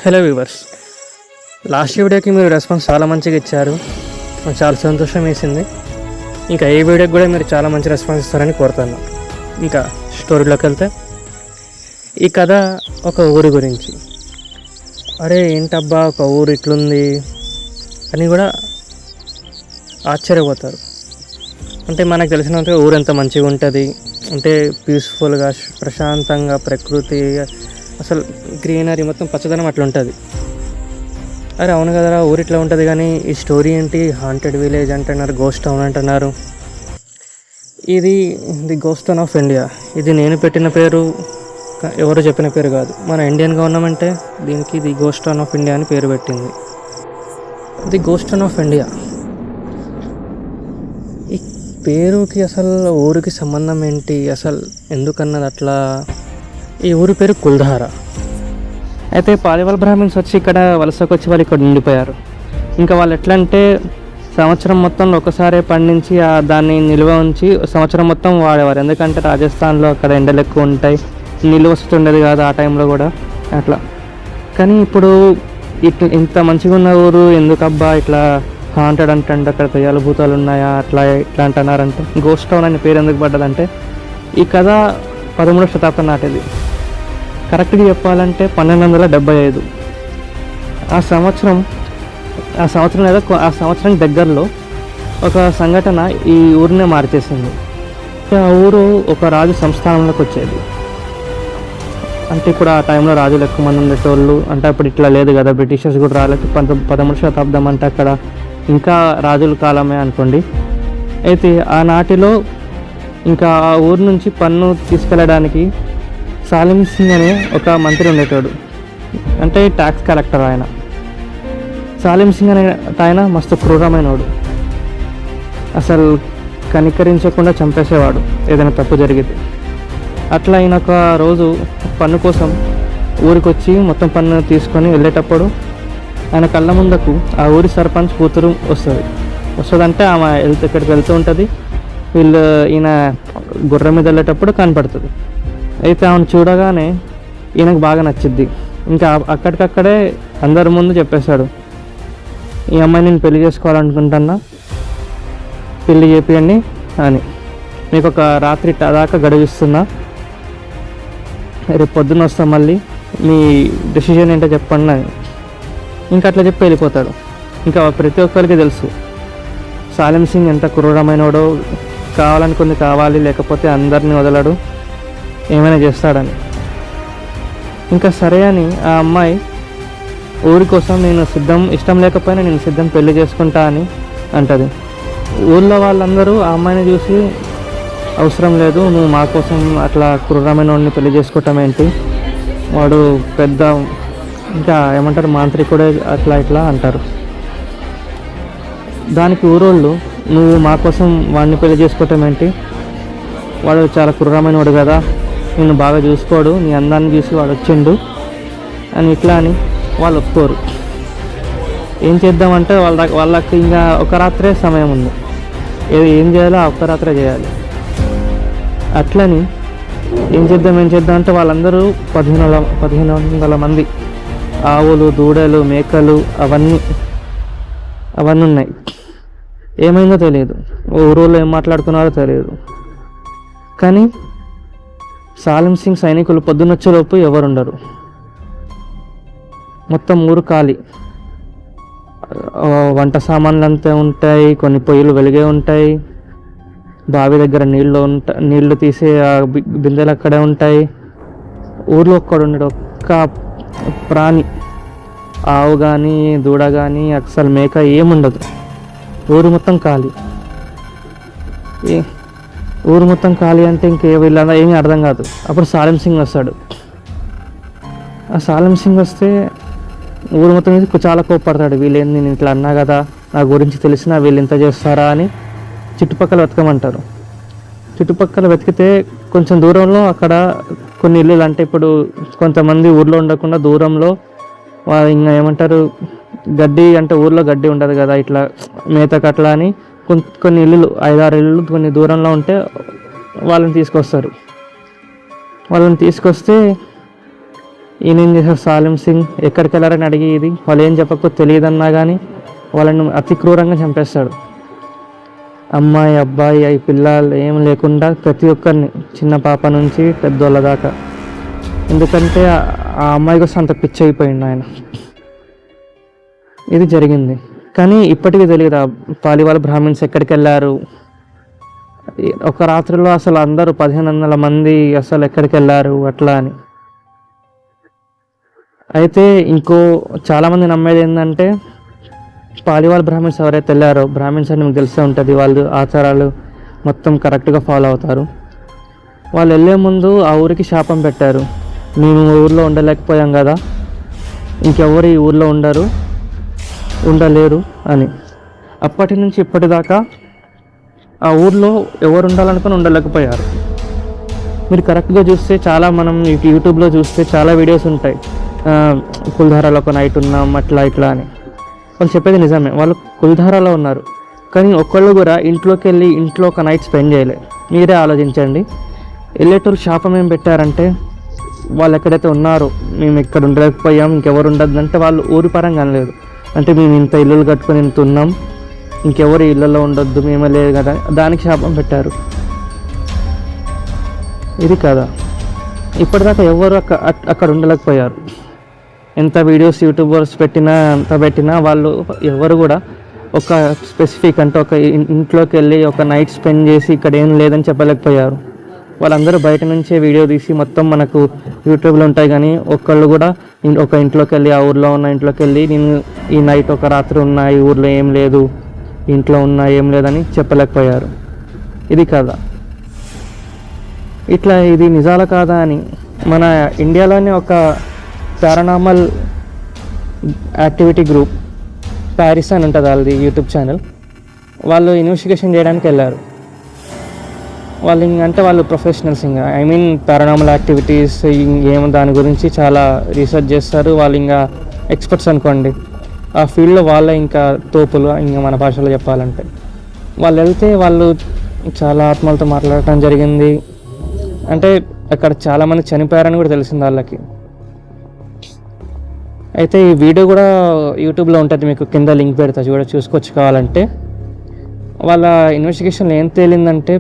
Hello viewers, last వీడియోకి మీరు response చాలా మంచిగా ఇచ్చారు. నాకు చాలా సంతోషం వేసింది. ఇంకా ఈ వీడియోకి కూడా మీరు చాలా మంచి రెస్పాన్స్ ఇస్తారని కోరుతాను. ఇంకా స్టోరీలోకి వెళ్తే, ఈ కథ ఒక ఊరి గురించి. అరే ఏంటబ్బా ఒక ఊరు ఇట్లుంది అని కూడా ఆశ్చర్యపోతారు. అంటే మనకు తెలిసినంతగా ఊరు ఎంత మంచిగా ఉంటుంది అంటే పీస్ఫుల్గా, ప్రశాంతంగా, ప్రకృతి అసలు గ్రీనరీ మొత్తం పచ్చదనం అట్లా ఉంటుంది. అరే అవును కదరా ఊరు ఇట్లా ఉంటుంది, కానీ ఈ స్టోరీ ఏంటి హాంటెడ్ విలేజ్ అంటున్నారు, గోస్ట్ టౌన్ అంటున్నారు. ఇది the ghost town of India. ఇది నేను పెట్టిన పేరు, ఎవరు చెప్పిన పేరు కాదు. మన ఇండియన్ గవర్నమెంటే దీనికి the ghost town of India అని పేరు పెట్టింది. The ghost town of India ఈ పేరుకి అసలు ఊరికి సంబంధం ఏంటి, అసలు ఎందుకన్నది అట్లా. ఈ ఊరి పేరు కుల్ధారా. అయితే పాలివాల్ బ్రాహ్మిన్స్ వచ్చి ఇక్కడ వలసకు వచ్చి వాళ్ళు ఇక్కడ ఉండిపోయారు. ఇంకా వాళ్ళు ఎట్లా అంటే సంవత్సరం మొత్తంలో ఒకసారి పండించి దాన్ని నిల్వ ఉంచి సంవత్సరం మొత్తం వాడేవారు. ఎందుకంటే రాజస్థాన్లో అక్కడ ఎండలు ఎక్కువ ఉంటాయి, నిల్వ వస్తుండేది కాదు ఆ టైంలో కూడా అట్లా. కానీ ఇప్పుడు ఇట్లా ఇంత మంచిగా ఉన్న ఊరు ఎందుకబ్బా ఇట్లా హాంటెడ్ అంటే అక్కడ దయ్యాల భూతాలు ఉన్నాయా అట్లా ఇట్లా అంటున్నారంటే, గోస్ట్ టౌన్ అనే పేరు ఎందుకు పడ్డదంటే ఈ కథ 13వ శతాబ్దం నాటిది. కరెక్ట్గా చెప్పాలంటే 1275. ఆ సంవత్సరం లేదా ఆ సంవత్సరం దగ్గరలో ఒక సంఘటన ఈ ఊరినే మార్చేసింది. ఆ ఊరు ఒక రాజు సంస్థానంలోకి వచ్చేది. అంటే ఇప్పుడు ఆ టైంలో రాజులు ఎక్కువ మంది ఉండేటోళ్ళు. అంటే అప్పుడు ఇట్లా లేదు కదా, బ్రిటిషర్స్ కూడా రాలేదు. 13వ శతాబ్దం అంటే అక్కడ ఇంకా రాజుల కాలమే అనుకోండి. అయితే ఆనాటిలో ఇంకా ఆ ఊరు నుంచి పన్ను తీసుకెళ్ళడానికి సాలిం సింగ్ అనే ఒక మంత్రి ఉండేటాడు. అంటే ట్యాక్స్ కలెక్టర్ ఆయన. సాలిం సింగ్ అనే ఆయన మస్తు క్రూరమైనవాడు. అసలు కనికరించకుండా చంపేసేవాడు ఏదైనా తప్పు జరిగితే. అట్లా ఆయన ఒక రోజు పన్ను కోసం ఊరికి వచ్చి మొత్తం పన్ను తీసుకొని వెళ్ళేటప్పుడు ఆయన కళ్ళ ముందుకు ఆ ఊరి సర్పంచ్ కూతురు వస్తుందంటే ఆమె ఇక్కడికి వెళ్తూ ఉంటుంది. ఈయన గుర్రం మీద వెళ్ళేటప్పుడు కనపడుతుంది. అయితే ఆమెను చూడగానే ఈయనకు బాగా నచ్చిద్ది. ఇంకా అక్కడికక్కడే అందరి ముందు చెప్పేశాడు, ఈ అమ్మాయి నేను పెళ్లి చేసుకోవాలనుకుంటున్నా, పెళ్లి చేపియండి అని. మీకు ఒక రాత్రి దాకా గడువిస్తున్నా, రేపు పొద్దున్న వస్తాం, మళ్ళీ మీ డెసిషన్ ఏంటో చెప్పండి అని. ఇంకా అట్లా చెప్పి వెళ్ళిపోతాడు. ఇంకా ప్రతి ఒక్కరికి తెలుసు సాలిం సింగ్ ఎంత క్రూరమైనడో, కావాలనుకుంది కావాలి, లేకపోతే అందరినీ వదలడు, ఏమైనా చేస్తాడని. ఇంకా సరే అని ఆ అమ్మాయి ఊరి కోసం ఇష్టం లేకపోయినా నేను సిద్ధం, పెళ్లి చేసుకుంటా అని అంటది. ఊళ్ళో వాళ్ళందరూ ఆ అమ్మాయిని చూసి, అవసరం లేదు, నువ్వు మా కోసం అట్లా క్రూరమైన వాడిని పెళ్లి చేసుకోవటం ఏంటి, వాడు పెద్ద ఇంకా ఏమంటారు మాంత్రికుడే, అట్లా ఇట్లా అంటారు. దానికి ఊరోళ్ళు, నువ్వు మా కోసం వాడిని పెళ్లి చేసుకోవటం ఏంటి, వాడు చాలా క్రూరమైన వాడు కదా, నిన్ను బాగా చూసుకోడు, నీ అందాన్ని చూసి వాడు వచ్చిండు అని ఇట్లా అని వాళ్ళు ఒప్పుకోరు. ఏం చేద్దామంటే వాళ్ళకి ఇంకా ఒక రాత్రే సమయం ఉంది, ఏం చేయాలో ఆ ఒక్క రాత్రే చేయాలి. అట్లని ఏం చేద్దాం అంటే వాళ్ళందరూ 1500 మంది, ఆవులు, దూడలు, మేకలు అవన్నీ ఉన్నాయి. ఏమైందో తెలియదు, ఊరోళ్ళు ఏం మాట్లాడుకున్నారో తెలియదు. కానీ సాలిం సింగ్ సైనికులు పొద్దునొచ్చేలోపు ఎవరుండరు, మొత్తం ఊరు ఖాళీ. వంట సామాన్లు అంతా ఉంటాయి, కొన్ని పొయ్యిలు వెలిగే ఉంటాయి, బావి దగ్గర నీళ్లు తీసే బిందెలు అక్కడే ఉంటాయి. ఊర్లో ఒక్కడు ఒక్క ప్రాణి, ఆవు కానీ దూడ కానీ అసలు మేక ఏముండదు. ఊరు మొత్తం ఖాళీ అంటే వీళ్ళంతా ఏమీ అర్థం కాదు. అప్పుడు సాలిం సింగ్ వస్తాడు. ఆ సాలిం సింగ్ వస్తే ఊరు మొత్తం మీద చాలా కోప్పడతాడు. వీళ్ళేంది, నేను ఇట్లా అన్నా కదా, నా గురించి తెలిసినా వీళ్ళు ఇంత చేస్తారా అని చుట్టుపక్కల వెతకమంటారు. చుట్టుపక్కల వెతికితే కొంచెం దూరంలో అక్కడ కొన్ని ఇల్లులు, అంటే ఇప్పుడు కొంతమంది ఊర్లో ఉండకుండా దూరంలో ఇంకా ఏమంటారు గడ్డి, అంటే ఊర్లో గడ్డి ఉండదు కదా, ఇట్లా మేతకు అట్లా అని కొన్ని ఇల్లులు, 5-6 ఇల్లులు కొన్ని దూరంలో ఉంటే వాళ్ళని తీసుకొస్తారు. వాళ్ళని తీసుకొస్తే ఈయన ఏం చేశారు, సాలిం సింగ్ ఎక్కడికి వెళ్ళారని అడిగి ఇది వాళ్ళు ఏం చెప్పకపోతే తెలియదన్నా కానీ వాళ్ళని అతి క్రూరంగా చంపేస్తాడు. అమ్మాయి అబ్బాయి అవి పిల్లలు ఏం లేకుండా ప్రతి ఒక్కరిని, చిన్న పాప నుంచి పెద్దోళ్ళ దాకా. ఎందుకంటే ఆ అమ్మాయి కోసం అంత పిచ్చి అయిపోయింది ఆయన. ఇది జరిగింది. కానీ ఇప్పటికీ తెలియదు ఆ పాలివాల్ బ్రాహ్మిన్స్ ఎక్కడికి వెళ్ళారు. ఒక రాత్రిలో అసలు అందరూ 1500 మంది అసలు ఎక్కడికి వెళ్ళారు అట్లా అని. అయితే ఇంకో చాలామంది నమ్మేది ఏంటంటే పాలివాల్ బ్రాహ్మిన్స్ ఎవరైతే వెళ్ళారో, బ్రాహ్మిన్స్ అని మీకు తెలిసే ఉంటుంది, వాళ్ళు ఆచారాలు మొత్తం కరెక్ట్గా ఫాలో అవుతారు. వాళ్ళు వెళ్ళే ముందు ఆ ఊరికి శాపం పెట్టారు, మేము ఊర్లో ఉండలేకపోయాం కదా, ఇంకెవరు ఈ ఊర్లో ఉండలేరు అని. అప్పటి నుంచి ఇప్పటిదాకా ఆ ఊర్లో ఎవరు ఉండాలనుకుని ఉండలేకపోయారు. మీరు కరెక్ట్గా చూస్తే చాలా, మనం యూట్యూబ్లో చూస్తే చాలా వీడియోస్ ఉంటాయి, కుల్ధారాలో ఒక నైట్ ఉన్నాం అట్లా ఇట్లా అని. వాళ్ళు చెప్పేది నిజమే, వాళ్ళు కుల్ధారాలో ఉన్నారు, కానీ ఒక్కళ్ళు కూడా ఇంట్లోకి వెళ్ళి ఇంట్లో ఒక నైట్ స్పెండ్ చేయలే. మీరే ఆలోచించండి. వెళ్ళేటోళ్ళు శాపం ఏం పెట్టారంటే, వాళ్ళు ఎక్కడైతే ఉన్నారో మేము ఇక్కడ ఉండలేకపోయాం ఇంకెవరు ఉండద్దంటే వాళ్ళు ఊరి పరంగా అనలేదు, అంటే మేము ఇంత ఇల్లులు కట్టుకొని ఇంత ఉన్నాం ఇంకెవరు ఇళ్ళల్లో ఉండొద్దు మేమే లేదు కదా, దానికి శాపం పెట్టారు. ఇది కదా, ఇప్పటిదాకా ఎవరు అక్కడ ఉండలేకపోయారు. ఎంత వీడియోస్ యూట్యూబర్స్ పెట్టినా వాళ్ళు ఎవరు కూడా ఒక స్పెసిఫిక్ అంటే ఒక ఇంట్లోకి వెళ్ళి ఒక నైట్ స్పెండ్ చేసి ఇక్కడ ఏం లేదని చెప్పలేకపోయారు. వాళ్ళందరూ బయట నుంచే వీడియో తీసి మొత్తం మనకు యూట్యూబ్లో ఉంటాయి, కానీ ఒక్కళ్ళు కూడా ఒక ఇంట్లోకి వెళ్ళి, ఆ ఊర్లో ఉన్న ఇంట్లోకి వెళ్ళి నేను ఈ నైట్ ఒక రాత్రి ఉన్నా, ఈ ఊర్లో ఏం లేదు, ఇంట్లో ఉన్నా ఏం లేదని చెప్పలేకపోయారు. ఇది కదా. ఇట్లా ఇది నిజాల కాదా అని మన ఇండియాలోనే ఒక పారానార్మల్ యాక్టివిటీ గ్రూప్ ప్యారిస్ అని ఉంటుంది వాళ్ళది యూట్యూబ్ ఛానల్, వాళ్ళు ఇన్వెస్టిగేషన్ చేయడానికి వెళ్ళారు. వాళ్ళు అంటే వాళ్ళు ప్రొఫెషనల్స్, ఇంకా ఐ మీన్ పారానార్మల్ యాక్టివిటీస్ ఏమో దాని గురించి చాలా రీసెర్చ్ చేస్తారు. వాళ్ళు ఇంకా ఎక్స్పర్ట్స్ అనుకోండి ఆ ఫీల్డ్లో, వాళ్ళ ఇంకా తోపులు, ఇంకా మన భాషలో చెప్పాలంటే. వాళ్ళు వెళ్తే వాళ్ళు చాలా ఆత్మలతో మాట్లాడటం జరిగింది. అంటే అక్కడ చాలామంది చనిపోయారని కూడా తెలిసింది వాళ్ళకి. అయితే ఈ వీడియో కూడా యూట్యూబ్లో ఉంటుంది, మీకు కింద లింక్ పెడతా, చూసుకోవచ్చు కావాలంటే. వాళ్ళ ఇన్వెస్టిగేషన్లో ఏం తేలిందంటే,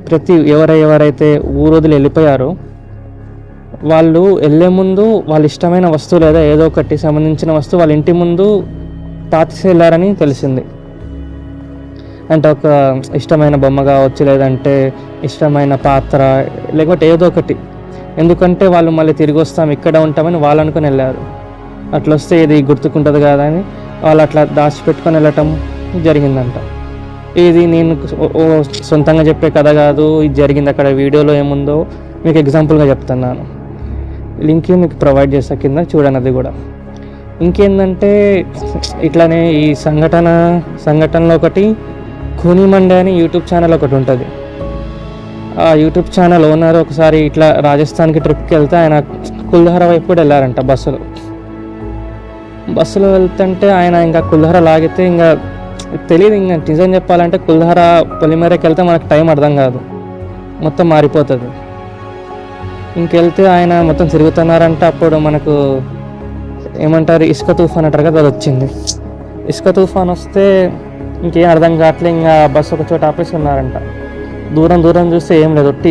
ఎవరైతే ఊరు వదిలి వెళ్ళిపోయారో వాళ్ళు వెళ్ళే ముందు వాళ్ళ ఇష్టమైన వస్తువు లేదా ఏదో ఒకటి సంబంధించిన వస్తువు వాళ్ళ ఇంటి ముందు పాతిసి వెళ్ళారని తెలిసింది. అంటే ఒక ఇష్టమైన బొమ్మ కావచ్చు, లేదంటే ఇష్టమైన పాత్ర, లేకపోతే ఏదో ఒకటి. ఎందుకంటే వాళ్ళు మళ్ళీ తిరిగి వస్తాం ఇక్కడ ఉంటామని వాళ్ళు అనుకుని వెళ్ళారు. అట్లా వస్తే ఇది గుర్తుకుంటుంది కదా అని వాళ్ళు అట్లా దాచిపెట్టుకొని వెళ్ళటం జరిగిందంట. ఇది నేను సొంతంగా చెప్పే కథ కాదు, ఇది జరిగింది అక్కడ. వీడియోలో ఏముందో మీకు ఎగ్జాంపుల్గా చెప్తున్నాను, లింక్ మీకు ప్రొవైడ్ చేస్తా కింద, చూడండి అది కూడా. ఇంకేంటంటే ఇట్లానే ఈ సంఘటనలో ఒకటి ఖూనీ మండే అని యూట్యూబ్ ఛానల్ ఒకటి ఉంటుంది. ఆ యూట్యూబ్ ఛానల్ ఓనర్ ఒకసారి ఇట్లా రాజస్థాన్కి ట్రిప్కి వెళ్తే ఆయన కుల్ధారా వైపు కూడా వెళ్ళారంట బస్సులో వెళ్తుంటే ఆయన ఇంకా కుల్ధారా లాగితే ఇంకా తెలియదు. ఇంకా నిజం చెప్పాలంటే కుల్ధారా పొలిమేరకి వెళ్తే మనకు టైం అర్థం కాదు, మొత్తం మారిపోతుంది. ఇంకెళ్తే ఆయన మొత్తం తిరుగుతున్నారంటే అప్పుడు మనకు ఏమంటారు, ఇసుక తుఫాన్ అంటారు కదా, అది వచ్చింది. ఇసుక తుఫాన్ వస్తే ఇంకేం అర్థం కావట్లే, ఇంకా బస్సు ఒక చోట ఆపేసి ఉన్నారంట. దూరం చూస్తే ఏం లేదు, ఒట్టి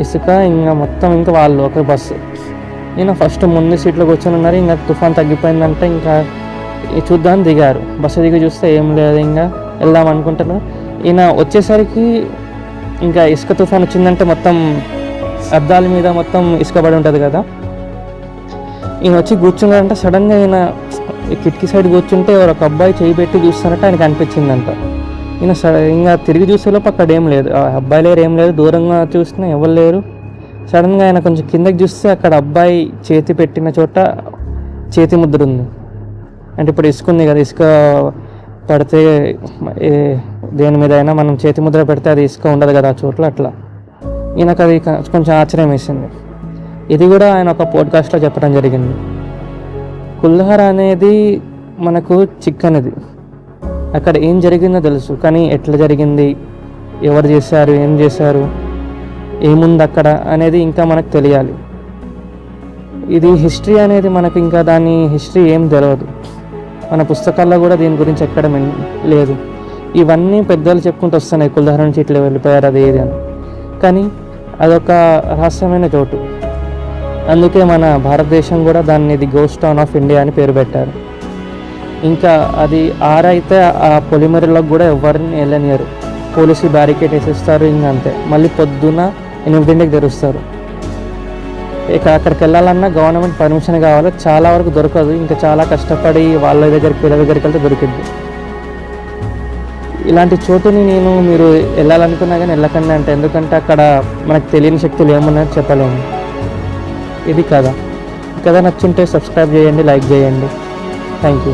ఇసుక ఇంకా మొత్తం. ఇంకా వాళ్ళు ఒక బస్సు, ఈయన ఫస్ట్ ముందు సీట్లో కూర్చొని ఉన్నారు. ఇంకా తుఫాన్ తగ్గిపోయిందంటే ఇంకా చూద్దామని దిగారు. బస్సు దిగి చూస్తే ఏం లేదు, ఇంకా వెళ్దాం అనుకుంటున్నారు. ఈయన వచ్చేసరికి ఇంకా ఇసుక తుఫాన్ వచ్చిందంటే మొత్తం అద్దాల మీద మొత్తం ఇసుక పడి ఉంటుంది కదా. ఈయన వచ్చి కూర్చున్నారంట. సడన్గా ఈయన కిటికీ సైడ్ కూర్చుంటే ఒక అబ్బాయి చేయి పెట్టి చూస్తున్నట్టు ఆయనకు అనిపించిందంట. ఈయన ఇంకా తిరిగి చూసేలోపు అక్కడ ఏం లేదు, అబ్బాయి లేరు, ఏం లేదు. దూరంగా చూసినా ఎవరు లేరు. సడన్గా ఆయన కొంచెం కిందకి చూస్తే అక్కడ అబ్బాయి చేతి పెట్టిన చోట చేతి ముద్ర ఉంది. అంటే ఇప్పుడు ఇసుక ఉంది కదా, ఇసుక పడితే దేని మీద అయినా మనం చేతి ముద్ర పెడితే అది ఇసుక ఉండదు కదా ఆ చోట్ల, అట్లా. ఈయనకు అది కొంచెం ఆశ్చర్యం వేసింది. ఇది కూడా ఆయన ఒక పోడ్కాస్ట్లో చెప్పడం జరిగింది. కుల్ధారా అనేది మనకు చిక్కనిది, అక్కడ ఏం జరిగిందో తెలుసు, కానీ ఎట్లా జరిగింది, ఎవరు చేశారు, ఏం చేశారు, ఏముంది అక్కడ అనేది ఇంకా మనకు తెలియాలి. ఇది హిస్టరీ అనేది మనకు ఇంకా దాని హిస్టరీ ఏం తెలియదు. మన పుస్తకాల్లో కూడా దీని గురించి ఎక్కడ లేదు. ఇవన్నీ పెద్దలు చెప్పుకుంటూ వస్తున్నాయి, కులధార నుంచి ఇట్లా వెళ్ళిపోయారు అది ఏది అని. కానీ అదొక రహస్యమైన చోటు. అందుకే మన భారతదేశం కూడా దాన్ని the ghost town of India అని పేరు పెట్టారు. ఇంకా అది ఆరైతే ఆ పొలిమేరలోకి కూడా ఎవరిని వెళ్ళనియరు. పోలీసులు బ్యారికేడ్ వేసేస్తారు. ఇంకా అంతే. మళ్ళీ పొద్దున్న 8 తెరుస్తారు. ఇక అక్కడికి వెళ్ళాలన్నా గవర్నమెంట్ పర్మిషన్ కావాలి. చాలా వరకు దొరకదు. ఇంకా చాలా కష్టపడి వాళ్ళ దగ్గరికి వీళ్ళ దగ్గరికి వెళ్తే దొరికిద్ది. ఇలాంటి చోటుని మీరు వెళ్ళాలనుకున్నా కానీ వెళ్ళకండి అంటే, ఎందుకంటే అక్కడ మనకు తెలియని శక్తులు ఏమన్నా చెప్పలేము. ఇది కథ నచ్చుంటే సబ్స్క్రైబ్ చేయండి, లైక్ చేయండి. Thank you.